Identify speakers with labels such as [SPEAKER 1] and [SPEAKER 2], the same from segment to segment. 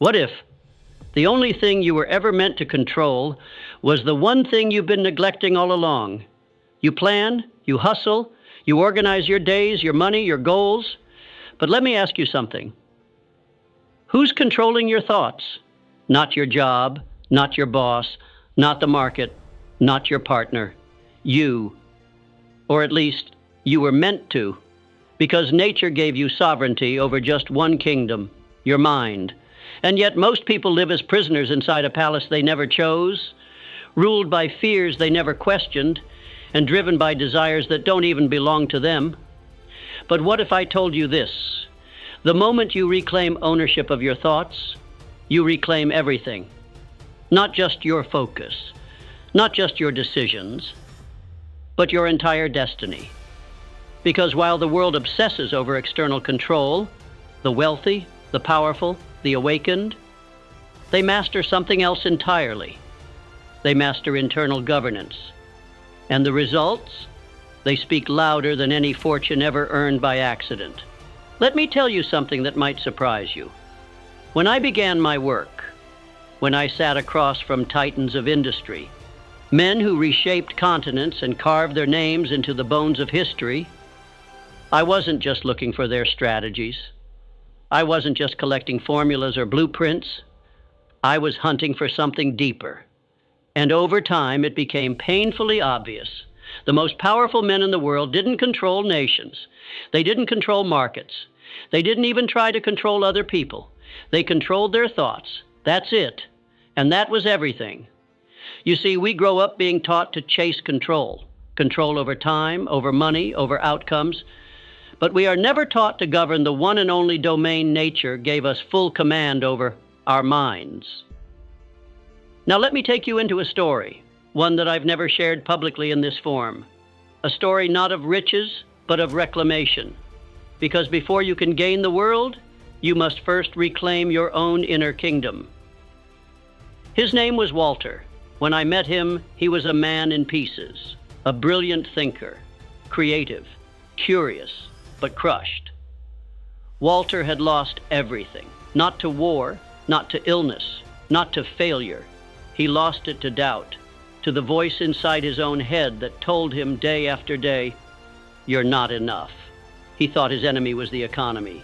[SPEAKER 1] What if the only thing you were ever meant to control was the one thing you've been neglecting all along? You plan, you hustle, you organize your days, your money, your goals. But let me ask you something. Who's controlling your thoughts? Not your job, not your boss, not the market, not your partner. You. Or at least, you were meant to, because nature gave you sovereignty over just one kingdom, your mind. And yet most people live as prisoners inside a palace they never chose, ruled by fears they never questioned, and driven by desires that don't even belong to them. But what if I told you this? The moment you reclaim ownership of your thoughts, you reclaim everything. Not just your focus, not just your decisions, but your entire destiny. Because while the world obsesses over external control, the wealthy, the powerful, the awakened, they master something else entirely. They master internal governance. And the results? They speak louder than any fortune ever earned by accident. Let me tell you something that might surprise you. When I began my work, when I sat across from titans of industry, men who reshaped continents and carved their names into the bones of history, I wasn't just looking for their strategies. I wasn't just collecting formulas or blueprints. I was hunting for something deeper. And over time, it became painfully obvious. The most powerful men in the world didn't control nations. They didn't control markets. They didn't even try to control other people. They controlled their thoughts. That's it. And that was everything. You see, we grow up being taught to chase control. Control over time, over money, over outcomes. But we are never taught to govern the one and only domain nature gave us full command over, our minds. Now let me take you into a story, one that I've never shared publicly in this form. A story not of riches, but of reclamation. Because before you can gain the world, you must first reclaim your own inner kingdom. His name was Walter. When I met him, he was a man in pieces, a brilliant thinker, creative, curious, but crushed. Walter had lost everything, not to war, not to illness, not to failure. He lost it to doubt, to the voice inside his own head that told him day after day, "You're not enough." He thought his enemy was the economy.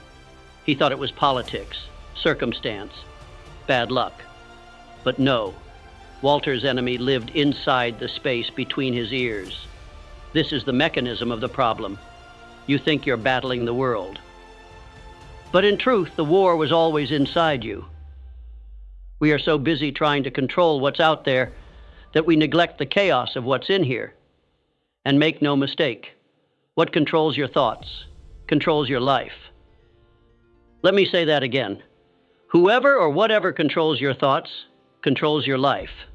[SPEAKER 1] He thought it was politics, circumstance, bad luck. But no, Walter's enemy lived inside the space between his ears. This is the mechanism of the problem. You think you're battling the world. But in truth, the war was always inside you. We are so busy trying to control what's out there that we neglect the chaos of what's in here. And make no mistake, what controls your thoughts controls your life. Let me say that again. Whoever or whatever controls your thoughts controls your life.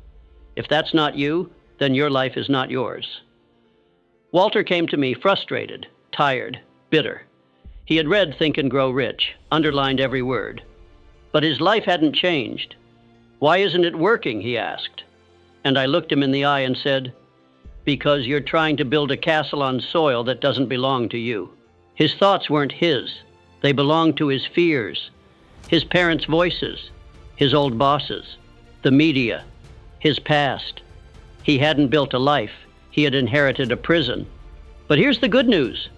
[SPEAKER 1] If that's not you, then your life is not yours. Walter came to me frustrated, tired, bitter. He had read Think and Grow Rich, underlined every word. But his life hadn't changed. "Why isn't it working?" he asked. And I looked him in the eye and said, "Because you're trying to build a castle on soil that doesn't belong to you." His thoughts weren't his. They belonged to his fears, his parents' voices, his old bosses, the media, his past. He hadn't built a life. He had inherited a prison. But here's the good news.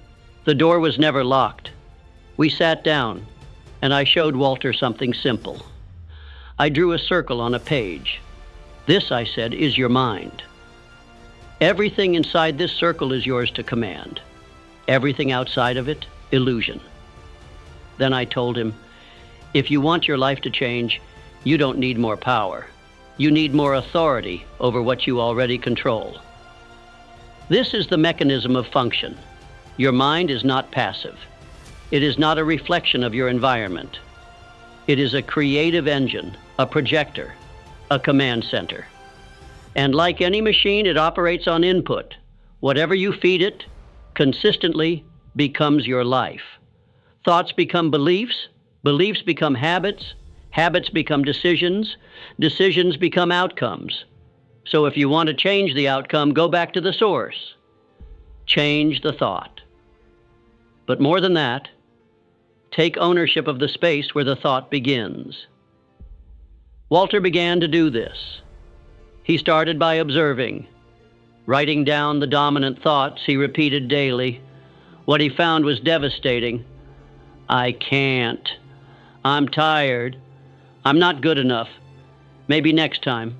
[SPEAKER 1] The door was never locked. We sat down, and I showed Walter something simple. I drew a circle on a page. "This," I said, "is your mind. Everything inside this circle is yours to command. Everything outside of it, illusion." Then I told him, "If you want your life to change, you don't need more power. You need more authority over what you already control." This is the mechanism of function. Your mind is not passive. It is not a reflection of your environment. It is a creative engine, a projector, a command center. And like any machine, it operates on input. Whatever you feed it, consistently becomes your life. Thoughts become beliefs, beliefs become habits, habits become decisions, decisions become outcomes. So if you want to change the outcome, go back to the source. Change the thought. But more than that, take ownership of the space where the thought begins. Walter began to do this. He started by observing, writing down the dominant thoughts he repeated daily. What he found was devastating. I can't. I'm tired. I'm not good enough. Maybe next time.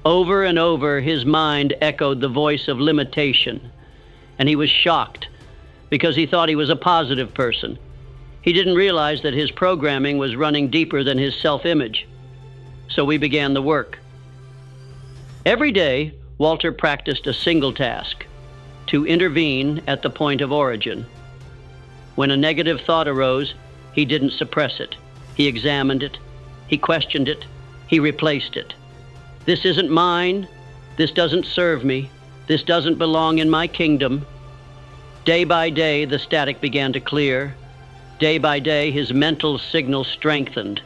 [SPEAKER 1] Over and over, his mind echoed the voice of limitation, and he was shocked because he thought he was a positive person. He didn't realize that his programming was running deeper than his self-image. So we began the work. Every day, Walter practiced a single task: to intervene at the point of origin. When a negative thought arose, he didn't suppress it. He examined it. He questioned it. He replaced it. This isn't mine. This doesn't serve me. This doesn't belong in my kingdom. Day by day, the static began to clear. Day by day, his mental signal strengthened.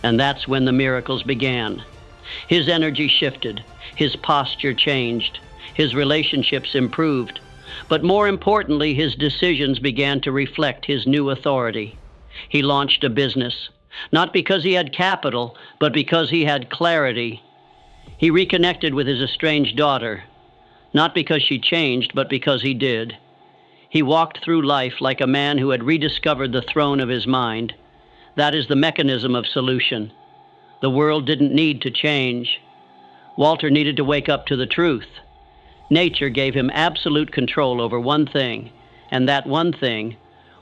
[SPEAKER 1] And that's when the miracles began. His energy shifted. His posture changed. His relationships improved. But more importantly, his decisions began to reflect his new authority. He launched a business, not because he had capital, but because he had clarity. He reconnected with his estranged daughter, not because she changed, but because he did. He walked through life like a man who had rediscovered the throne of his mind. That is the mechanism of solution. The world didn't need to change. Walter needed to wake up to the truth. Nature gave him absolute control over one thing, and that one thing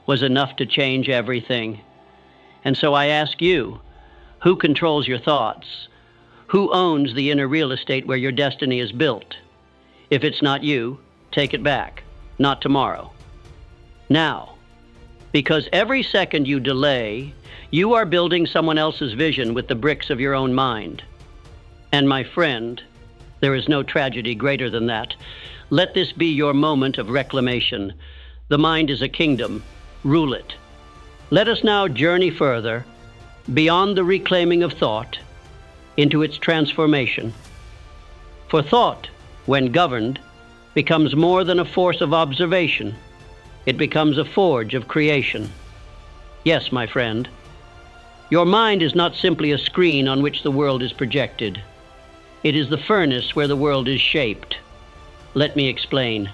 [SPEAKER 1] was enough to change everything. And so I ask you, who controls your thoughts? Who owns the inner real estate where your destiny is built? If it's not you, take it back. Not tomorrow. Now. Because every second you delay, you are building someone else's vision with the bricks of your own mind. And my friend, there is no tragedy greater than that. Let this be your moment of reclamation. The mind is a kingdom. Rule it. Let us now journey further, beyond the reclaiming of thought, into its transformation. For thought, when governed, becomes more than a force of observation. It becomes a forge of creation. Yes, my friend, your mind is not simply a screen on which the world is projected. It is the furnace where the world is shaped. Let me explain.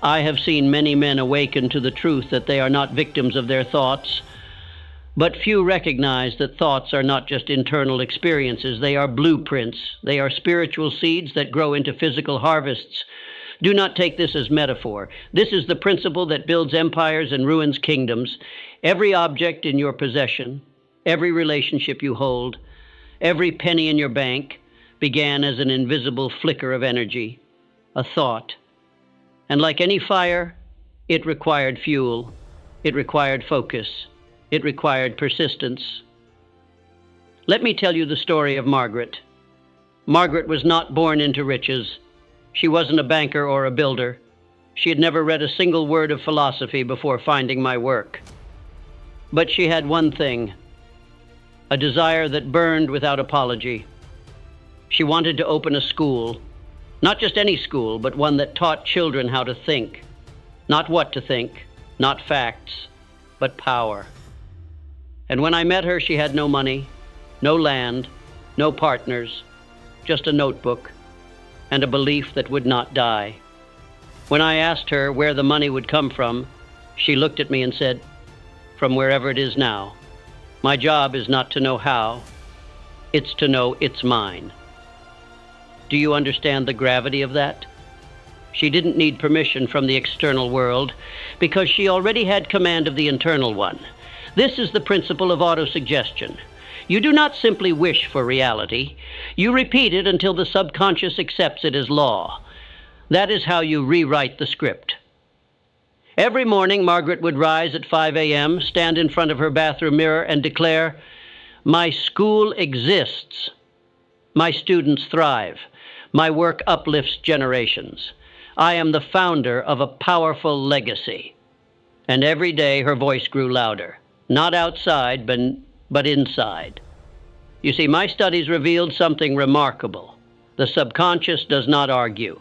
[SPEAKER 1] I have seen many men awaken to the truth that they are not victims of their thoughts, but few recognize that thoughts are not just internal experiences. They are blueprints. They are spiritual seeds that grow into physical harvests. Do not take this as metaphor. This is the principle that builds empires and ruins kingdoms. Every object in your possession, every relationship you hold, every penny in your bank began as an invisible flicker of energy, a thought. And like any fire, it required fuel. It required focus. It required persistence. Let me tell you the story of Margaret. Margaret was not born into riches. She wasn't a banker or a builder. She had never read a single word of philosophy before finding my work. But she had one thing, a desire that burned without apology. She wanted to open a school, not just any school, but one that taught children how to think. Not what to think, not facts, but power. And when I met her, she had no money, no land, no partners, just a notebook and a belief that would not die. When I asked her where the money would come from, she looked at me and said, "From wherever it is now. My job is not to know how, it's to know it's mine." Do you understand the gravity of that? She didn't need permission from the external world because she already had command of the internal one. This is the principle of autosuggestion. You do not simply wish for reality. You repeat it until the subconscious accepts it as law. That is how you rewrite the script. Every morning, Margaret would rise at 5 a.m., stand in front of her bathroom mirror, and declare, "My school exists. My students thrive. My work uplifts generations. I am the founder of a powerful legacy." And every day her voice grew louder, not outside, but inside. You see, my studies revealed something remarkable. The subconscious does not argue.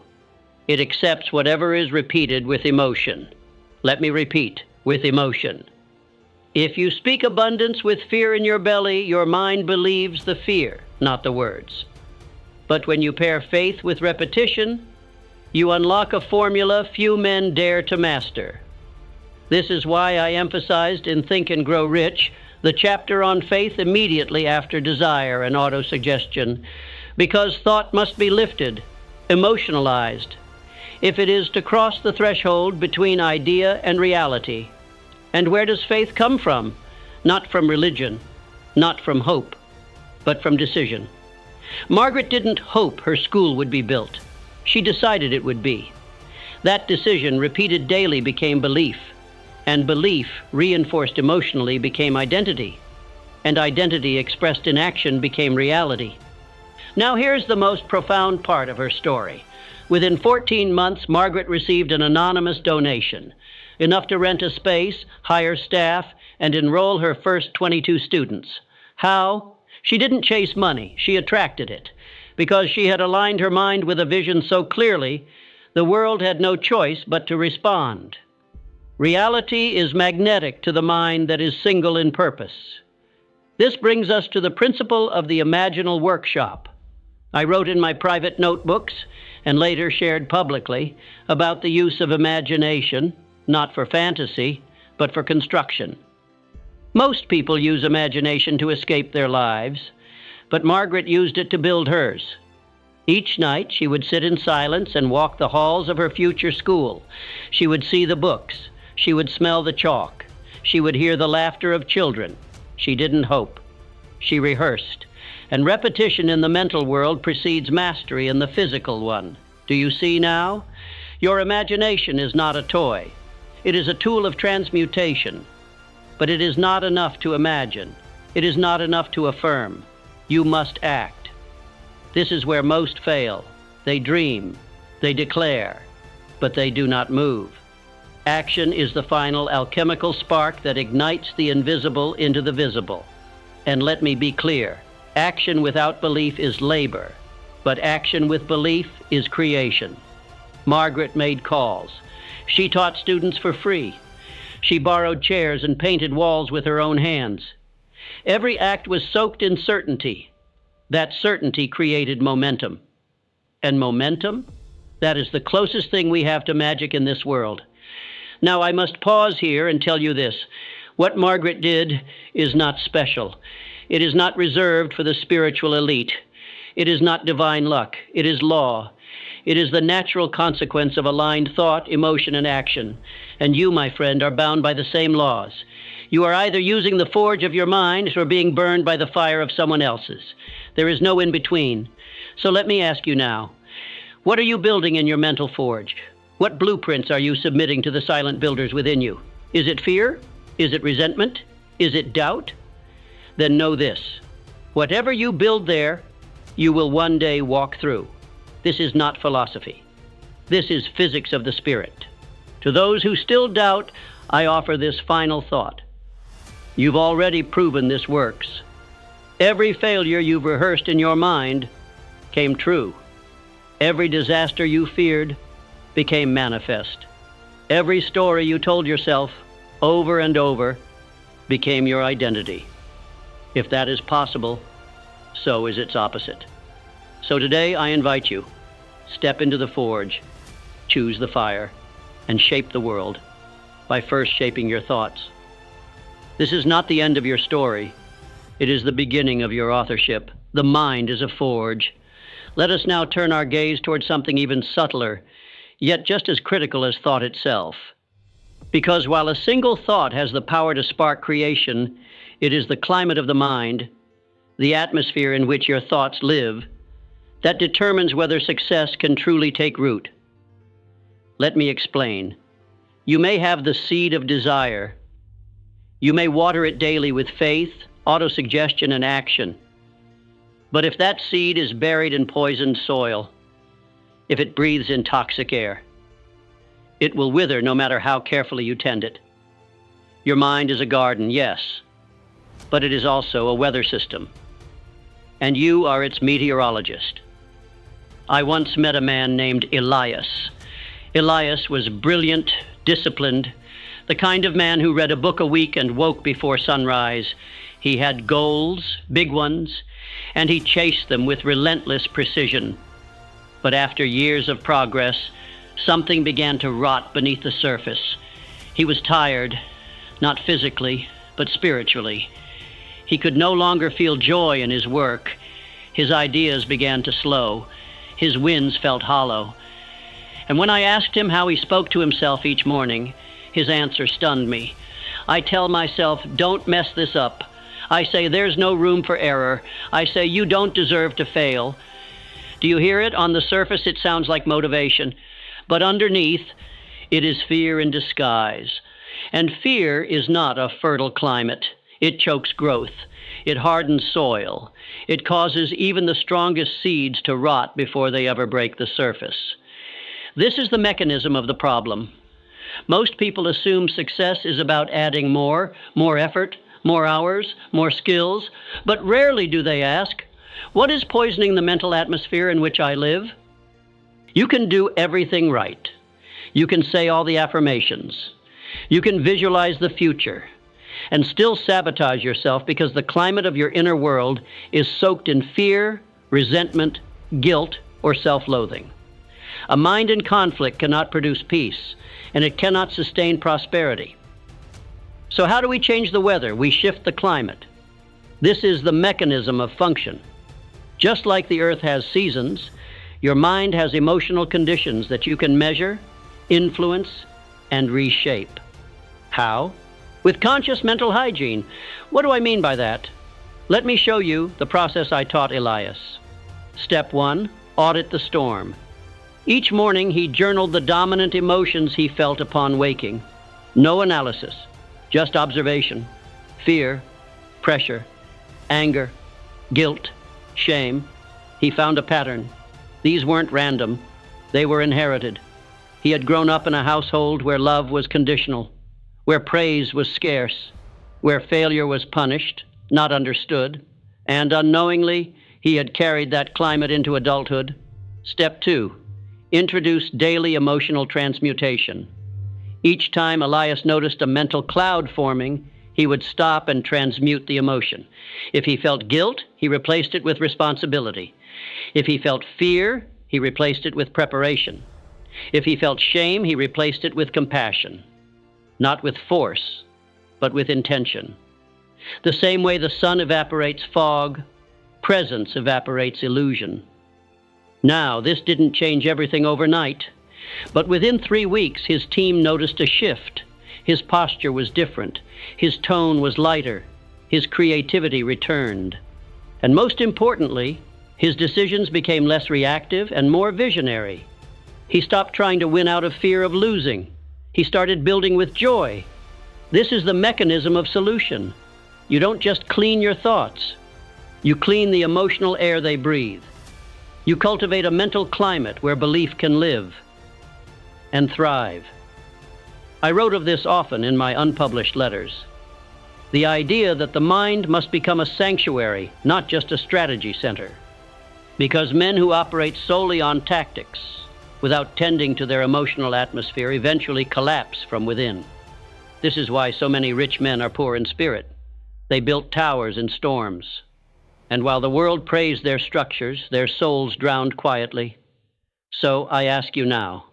[SPEAKER 1] It accepts whatever is repeated with emotion. Let me repeat, with emotion. If you speak abundance with fear in your belly, your mind believes the fear, not the words. But when you pair faith with repetition, you unlock a formula few men dare to master. This is why I emphasized in Think and Grow Rich the chapter on faith immediately after desire and autosuggestion, because thought must be lifted, emotionalized, if it is to cross the threshold between idea and reality. And where does faith come from? Not from religion, not from hope, but from decision. Margaret didn't hope her school would be built. She decided it would be. That decision, repeated daily, became belief, and belief, reinforced emotionally, became identity, and identity expressed in action became reality. Now here's the most profound part of her story. Within 14 months, Margaret received an anonymous donation, enough to rent a space, hire staff, and enroll her first 22 students. How? She didn't chase money, she attracted it. Because she had aligned her mind with a vision so clearly, the world had no choice but to respond. Reality is magnetic to the mind that is single in purpose. This brings us to the principle of the imaginal workshop. I wrote in my private notebooks, and later shared publicly, about the use of imagination, not for fantasy, but for construction. Most people use imagination to escape their lives, but Margaret used it to build hers. Each night she would sit in silence and walk the halls of her future school. She would see the books. She would smell the chalk. She would hear the laughter of children. She didn't hope. She rehearsed. And repetition in the mental world precedes mastery in the physical one. Do you see now? Your imagination is not a toy. It is a tool of transmutation. But it is not enough to imagine. It is not enough to affirm. You must act. This is where most fail. They dream, they declare, but they do not move. Action is the final alchemical spark that ignites the invisible into the visible. And let me be clear, action without belief is labor, but action with belief is creation. Margaret made calls. She taught students for free. She borrowed chairs and painted walls with her own hands. Every act was soaked in certainty. That certainty created momentum. And momentum? That is the closest thing we have to magic in this world. Now, I must pause here and tell you this. What Margaret did is not special. It is not reserved for the spiritual elite. It is not divine luck. It is law. It is the natural consequence of aligned thought, emotion, and action. And you, my friend, are bound by the same laws. You are either using the forge of your mind or being burned by the fire of someone else's. There is no in-between. So let me ask you now, what are you building in your mental forge? What blueprints are you submitting to the silent builders within you? Is it fear? Is it resentment? Is it doubt? Then know this. Whatever you build there, you will one day walk through. This is not philosophy. This is physics of the spirit. To those who still doubt, I offer this final thought. You've already proven this works. Every failure you've rehearsed in your mind came true. Every disaster you feared became manifest. Every story you told yourself over and over became your identity. If that is possible, so is its opposite. So today I invite you, step into the forge, choose the fire, and shape the world by first shaping your thoughts. This is not the end of your story. It is the beginning of your authorship. The mind is a forge. Let us now turn our gaze towards something even subtler, yet just as critical as thought itself. Because while a single thought has the power to spark creation, it is the climate of the mind, the atmosphere in which your thoughts live, that determines whether success can truly take root. Let me explain. You may have the seed of desire. You may water it daily with faith, autosuggestion, and action. But if that seed is buried in poisoned soil, if it breathes in toxic air, it will wither no matter how carefully you tend it. Your mind is a garden, yes, but it is also a weather system, and you are its meteorologist. I once met a man named Elias. Elias was brilliant, disciplined, the kind of man who read a book a week and woke before sunrise. He had goals, big ones, and he chased them with relentless precision. But after years of progress, something began to rot beneath the surface. He was tired, not physically, but spiritually. He could no longer feel joy in his work. His ideas began to slow. His winds felt hollow. And when I asked him how he spoke to himself each morning, his answer stunned me. I tell myself, don't mess this up. I say, there's no room for error. I say, you don't deserve to fail. Do you hear it? On the surface, it sounds like motivation. But underneath, it is fear in disguise. And fear is not a fertile climate. It chokes growth. It hardens soil. It causes even the strongest seeds to rot before they ever break the surface. This is the mechanism of the problem. Most people assume success is about adding more effort, more hours, more skills, but rarely do they ask, what is poisoning the mental atmosphere in which I live? You can do everything right. You can say all the affirmations. You can visualize the future and still sabotage yourself because the climate of your inner world is soaked in fear, resentment, guilt, or self-loathing. A mind in conflict cannot produce peace, and it cannot sustain prosperity. So how do we change the weather? We shift the climate. This is the mechanism of function. Just like the earth has seasons, your mind has emotional conditions that you can measure, influence, and reshape. How? With conscious mental hygiene. What do I mean by that? Let me show you the process I taught Elias. Step 1, audit the storm. Each morning he journaled the dominant emotions he felt upon waking. No analysis, just observation. Fear, pressure, anger, guilt, shame. He found a pattern. These weren't random. They were inherited. He had grown up in a household where love was conditional, where praise was scarce, where failure was punished, not understood, and unknowingly he had carried that climate into adulthood. Step 2, introduce daily emotional transmutation. Each time Elias noticed a mental cloud forming, he would stop and transmute the emotion. If he felt guilt, he replaced it with responsibility. If he felt fear, he replaced it with preparation. If he felt shame, he replaced it with compassion. Not with force, but with intention. The same way the sun evaporates fog, presence evaporates illusion. Now, this didn't change everything overnight, but within 3 weeks, his team noticed a shift. His posture was different. His tone was lighter. His creativity returned. And most importantly, his decisions became less reactive and more visionary. He stopped trying to win out of fear of losing. He started building with joy. This is the mechanism of solution. You don't just clean your thoughts. You clean the emotional air they breathe. You cultivate a mental climate where belief can live and thrive. I wrote of this often in my unpublished letters. The idea that the mind must become a sanctuary, not just a strategy center. Because men who operate solely on tactics, without tending to their emotional atmosphere, eventually collapse from within. This is why so many rich men are poor in spirit. They built towers in storms. And while the world praised their structures, their souls drowned quietly. So I ask you now,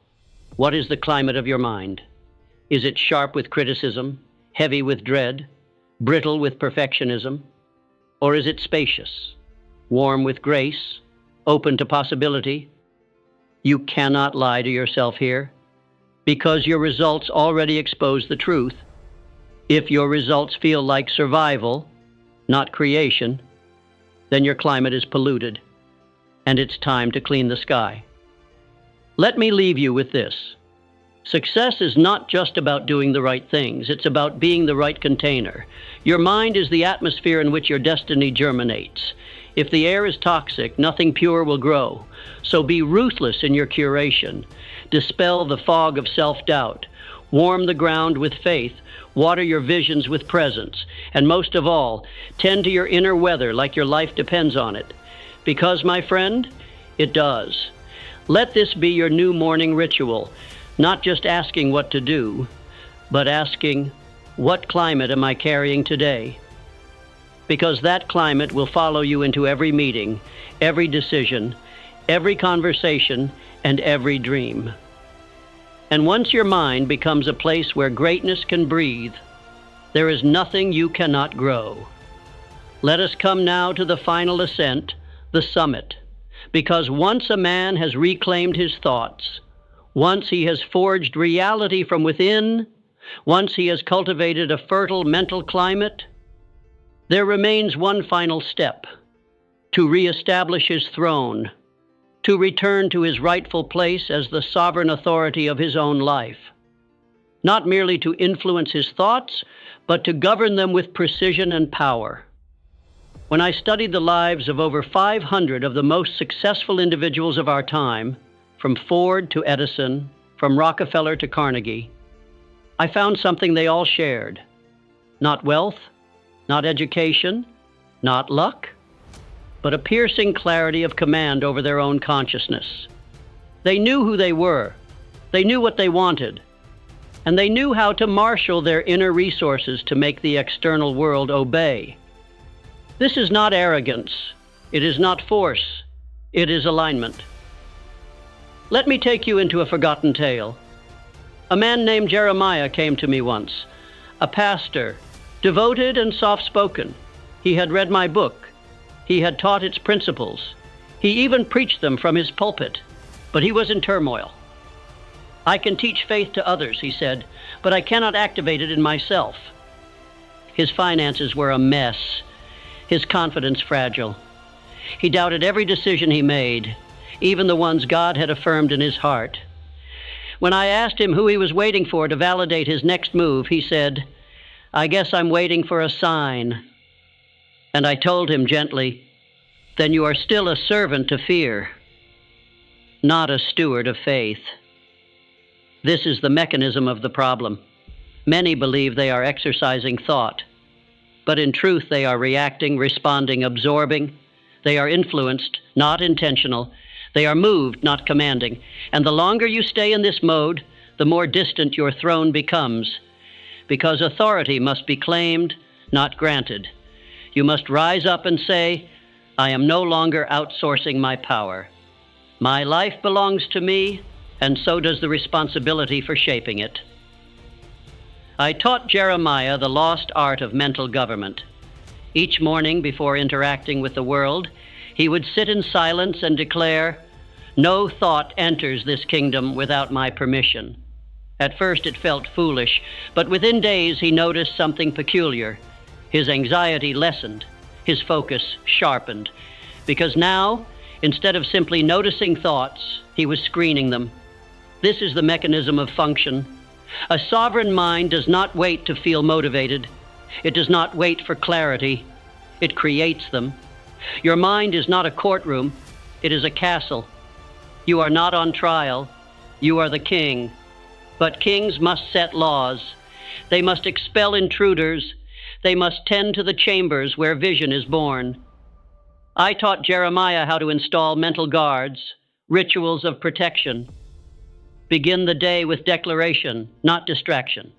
[SPEAKER 1] what is the climate of your mind? Is it sharp with criticism, heavy with dread, brittle with perfectionism? Or is it spacious, warm with grace, open to possibility? You cannot lie to yourself here, because your results already expose the truth. If your results feel like survival, not creation, then your climate is polluted, and it's time to clean the sky. Let me leave you with this. Success is not just about doing the right things, it's about being the right container. Your mind is the atmosphere in which your destiny germinates. If the air is toxic, nothing pure will grow. So be ruthless in your curation. Dispel the fog of self-doubt. Warm the ground with faith. Water your visions with presence. And most of all, tend to your inner weather like your life depends on it. Because, my friend, it does. Let this be your new morning ritual. Not just asking what to do, but asking, what climate am I carrying today? Because that climate will follow you into every meeting, every decision, every conversation, and every dream. And once your mind becomes a place where greatness can breathe, there is nothing you cannot grow. Let us come now to the final ascent, the summit, because once a man has reclaimed his thoughts, once he has forged reality from within, once he has cultivated a fertile mental climate, there remains one final step: to reestablish his throne, to return to his rightful place as the sovereign authority of his own life, not merely to influence his thoughts, but to govern them with precision and power. When I studied the lives of over 500 of the most successful individuals of our time, from Ford to Edison, from Rockefeller to Carnegie, I found something they all shared. Not wealth, not education, not luck, but a piercing clarity of command over their own consciousness. They knew who they were, they knew what they wanted, and they knew how to marshal their inner resources to make the external world obey. This is not arrogance, it is not force, it is alignment. Let me take you into a forgotten tale. A man named Jeremiah came to me once, a pastor, devoted and soft-spoken. He had read my book. He had taught its principles. He even preached them from his pulpit, but he was in turmoil. I can teach faith to others, he said, but I cannot activate it in myself. His finances were a mess, his confidence fragile. He doubted every decision he made, even the ones God had affirmed in his heart. When I asked him who he was waiting for to validate his next move, he said, "I guess I'm waiting for a sign." And I told him gently, "Then you are still a servant to fear, not a steward of faith." This is the mechanism of the problem. Many believe they are exercising thought, but in truth they are reacting, responding, absorbing. They are influenced, not intentional. They are moved, not commanding. And the longer you stay in this mode, the more distant your throne becomes, because authority must be claimed, not granted. You must rise up and say, "I am no longer outsourcing my power. My life belongs to me, and so does the responsibility for shaping it." I taught Jeremiah the lost art of mental government. Each morning before interacting with the world, he would sit in silence and declare, "No thought enters this kingdom without my permission." At first it felt foolish, but within days he noticed something peculiar. His anxiety lessened, his focus sharpened, because now, instead of simply noticing thoughts, he was screening them. This is the mechanism of function. A sovereign mind does not wait to feel motivated. It does not wait for clarity. It creates them. Your mind is not a courtroom. It is a castle. You are not on trial. You are the king. But kings must set laws. They must expel intruders. They must tend to the chambers where vision is born. I taught Jeremiah how to install mental guards, rituals of protection. Begin the day with declaration, not distraction.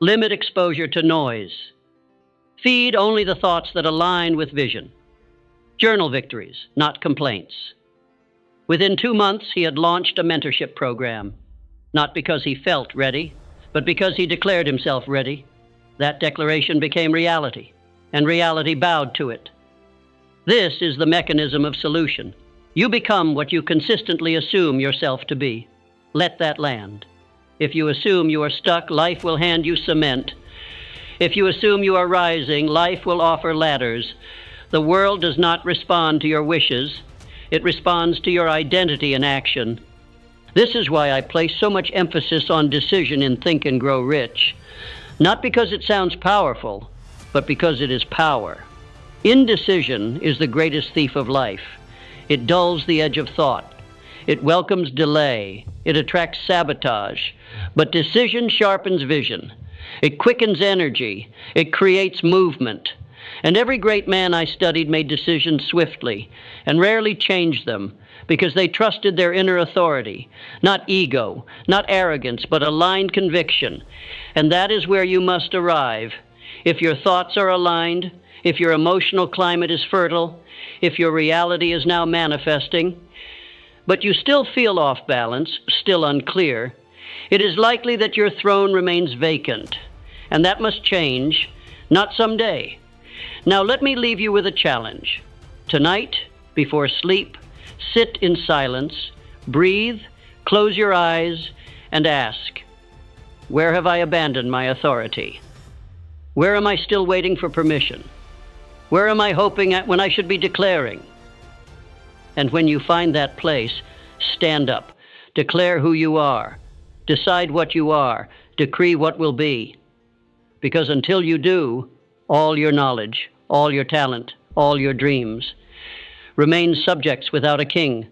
[SPEAKER 1] Limit exposure to noise. Feed only the thoughts that align with vision. Journal victories, not complaints. Within 2 months, he had launched a mentorship program, not because he felt ready, but because he declared himself ready. That declaration became reality, and reality bowed to it. This is the mechanism of solution. You become what you consistently assume yourself to be. Let that land. If you assume you are stuck, life will hand you cement. If you assume you are rising, life will offer ladders. The world does not respond to your wishes. It responds to your identity and action. This is why I place so much emphasis on decision in Think and Grow Rich. Not because it sounds powerful, but because it is power. Indecision is the greatest thief of life. It dulls the edge of thought. It welcomes delay. It attracts sabotage. But decision sharpens vision. It quickens energy. It creates movement. And every great man I studied made decisions swiftly and rarely changed them because they trusted their inner authority, not ego, not arrogance, but aligned conviction. And that is where you must arrive. If your thoughts are aligned, if your emotional climate is fertile, if your reality is now manifesting, but you still feel off balance, still unclear, it is likely that your throne remains vacant. And that must change, not someday. Now let me leave you with a challenge. Tonight, before sleep, sit in silence, breathe, close your eyes, and ask, where have I abandoned my authority? Where am I still waiting for permission? Where am I hoping at when I should be declaring? And when you find that place, stand up, declare who you are, decide what you are, decree what will be. Because until you do, all your knowledge, all your talent, all your dreams remain subjects without a king.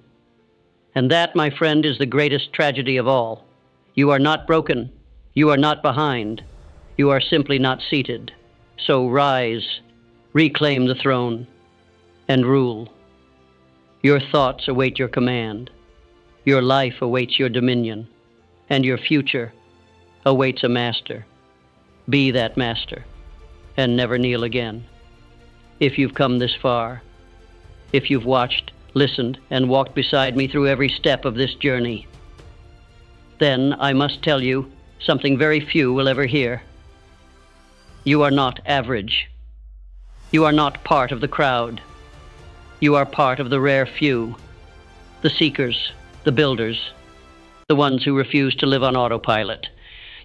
[SPEAKER 1] And that, my friend, is the greatest tragedy of all. You are not broken. You are not behind. You are simply not seated. So rise, reclaim the throne, and rule. Your thoughts await your command. Your life awaits your dominion. And your future awaits a master. Be that master, and never kneel again. If you've come this far, if you've watched, listened, and walked beside me through every step of this journey, then I must tell you something very few will ever hear. You are not average. You are not part of the crowd. You are part of the rare few, the seekers, the builders, the ones who refuse to live on autopilot.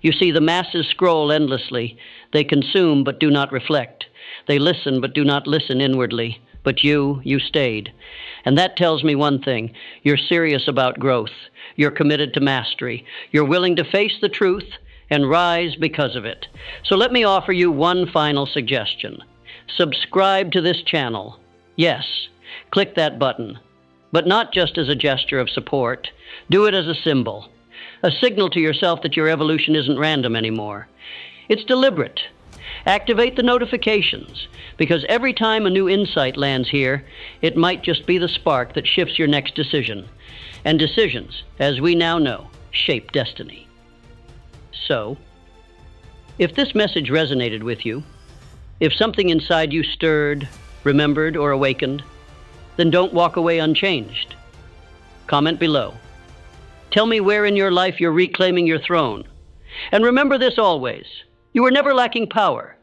[SPEAKER 1] You see, the masses scroll endlessly. They consume but do not reflect. They listen but do not listen inwardly. But you stayed. And that tells me one thing. You're serious about growth. You're committed to mastery. You're willing to face the truth and rise because of it. So let me offer you one final suggestion. Subscribe to this channel. Yes, click that button. But not just as a gesture of support. Do it as a symbol. A signal to yourself that your evolution isn't random anymore. It's deliberate. Activate the notifications, because every time a new insight lands here, it might just be the spark that shifts your next decision. And decisions, as we now know, shape destiny. So, if this message resonated with you, if something inside you stirred, remembered, or awakened, then don't walk away unchanged. Comment below. Tell me where in your life you're reclaiming your throne. And remember this always. You were never lacking power.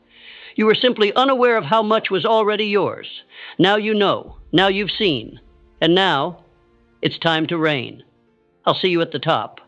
[SPEAKER 1] You were simply unaware of how much was already yours. Now you know. Now you've seen. And now, it's time to reign. I'll see you at the top.